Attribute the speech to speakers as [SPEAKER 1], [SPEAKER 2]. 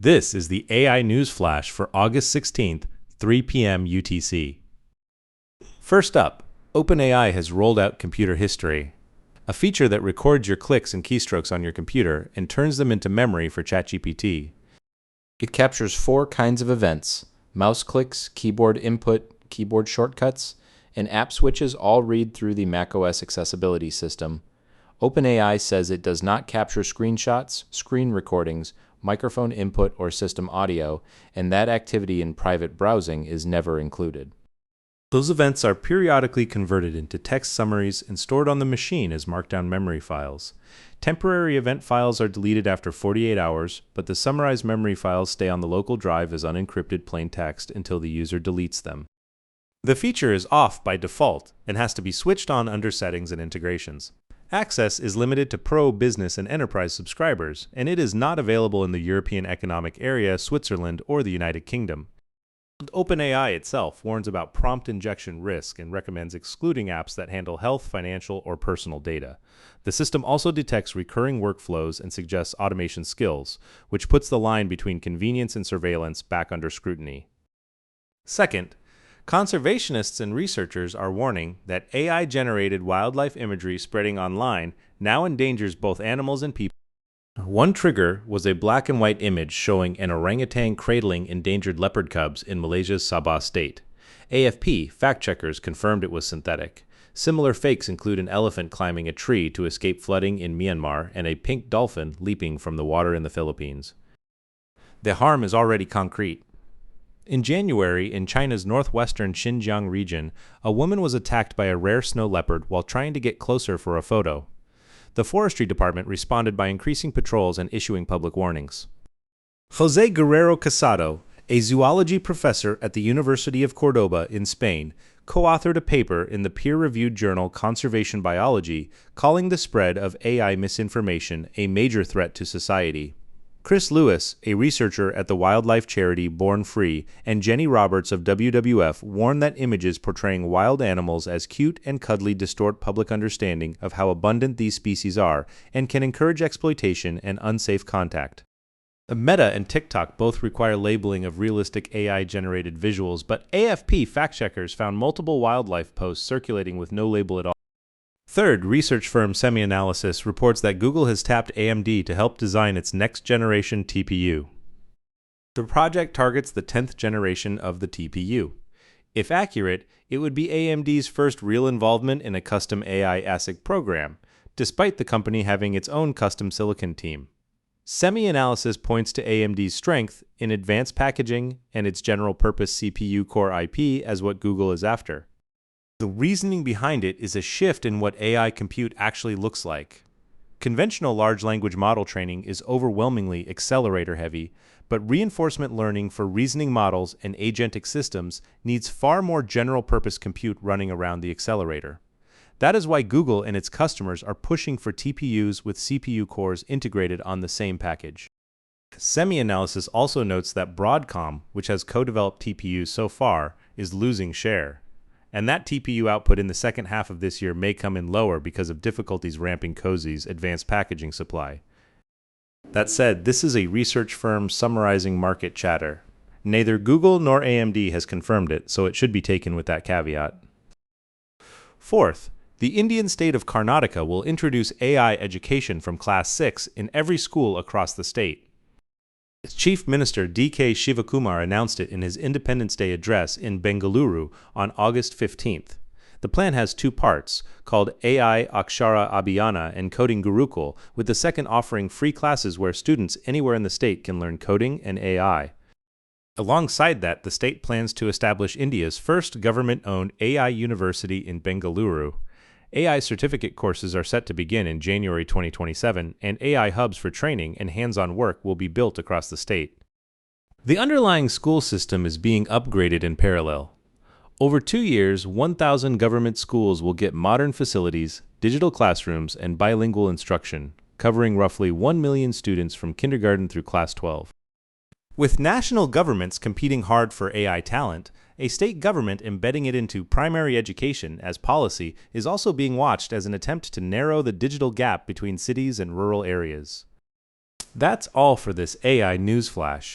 [SPEAKER 1] This is the AI News Flash for August 16th, 3 p.m. UTC. First up, OpenAI has rolled out Computer History, a feature that records your clicks and keystrokes on your computer and turns them into memory for ChatGPT.
[SPEAKER 2] It captures 4 kinds of events: mouse clicks, keyboard input, keyboard shortcuts, and app switches, all read through the macOS accessibility system. OpenAI says it does not capture screenshots, screen recordings, microphone input, or system audio, and that activity in private browsing is never included.
[SPEAKER 1] Those events are periodically converted into text summaries and stored on the machine as markdown memory files. Temporary event files are deleted after 48 hours, but the summarized memory files stay on the local drive as unencrypted plain text until the user deletes them. The feature is off by default and has to be switched on under Settings and Integrations. Access is limited to Pro, Business, and Enterprise subscribers, and it is not available in the European Economic Area, Switzerland, or the United Kingdom. OpenAI itself warns about prompt injection risk and recommends excluding apps that handle health, financial, or personal data. The system also detects recurring workflows and suggests automation skills, which puts the line between convenience and surveillance back under scrutiny. Second, conservationists and researchers are warning that AI-generated wildlife imagery spreading online now endangers both animals and people. One trigger was a black and white image showing an orangutan cradling endangered leopard cubs in Malaysia's Sabah state. AFP fact-checkers confirmed it was synthetic. Similar fakes include an elephant climbing a tree to escape flooding in Myanmar and a pink dolphin leaping from the water in the Philippines. The harm is already concrete. In January, in China's northwestern Xinjiang region, a woman was attacked by a rare snow leopard while trying to get closer for a photo. The forestry department responded by increasing patrols and issuing public warnings. José Guerrero Casado, a zoology professor at the University of Córdoba in Spain, co-authored a paper in the peer-reviewed journal Conservation Biology calling the spread of AI misinformation a major threat to society. Chris Lewis, a researcher at the wildlife charity Born Free, and Jenny Roberts of WWF warn that images portraying wild animals as cute and cuddly distort public understanding of how abundant these species are and can encourage exploitation and unsafe contact. Meta and TikTok both require labeling of realistic AI-generated visuals, but AFP fact-checkers found multiple wildlife posts circulating with no label at all. Third, research firm SemiAnalysis reports that Google has tapped AMD to help design its next-generation TPU. The project targets the 10th generation of the TPU. If accurate, it would be AMD's first real involvement in a custom AI ASIC program, despite the company having its own custom silicon team. SemiAnalysis points to AMD's strength in advanced packaging and its general-purpose CPU core IP as what Google is after. The reasoning behind it is a shift in what AI compute actually looks like. Conventional large language model training is overwhelmingly accelerator-heavy, but reinforcement learning for reasoning models and agentic systems needs far more general-purpose compute running around the accelerator. That is why Google and its customers are pushing for TPUs with CPU cores integrated on the same package. SemiAnalysis also notes that Broadcom, which has co-developed TPUs so far, is losing share. And that TPU output in the second half of this year may come in lower because of difficulties ramping Cozy's advanced packaging supply. That said, this is a research firm summarizing market chatter. Neither Google nor AMD has confirmed it, so it should be taken with that caveat. Fourth, the Indian state of Karnataka will introduce AI education from Class 6 in every school across the state. Its Chief Minister D.K. Shivakumar announced it in his Independence Day address in Bengaluru on August 15th. The plan has 2 parts, called AI Akshara Abhiyana and Coding Gurukul, with the second offering free classes where students anywhere in the state can learn coding and AI. Alongside that, the state plans to establish India's first government-owned AI university in Bengaluru. AI certificate courses are set to begin in January 2027, and AI hubs for training and hands-on work will be built across the state. The underlying school system is being upgraded in parallel. Over 2 years, 1,000 government schools will get modern facilities, digital classrooms, and bilingual instruction, covering roughly 1 million students from kindergarten through class 12. With national governments competing hard for AI talent, a state government embedding it into primary education as policy is also being watched as an attempt to narrow the digital gap between cities and rural areas. That's all for this AI News Flash.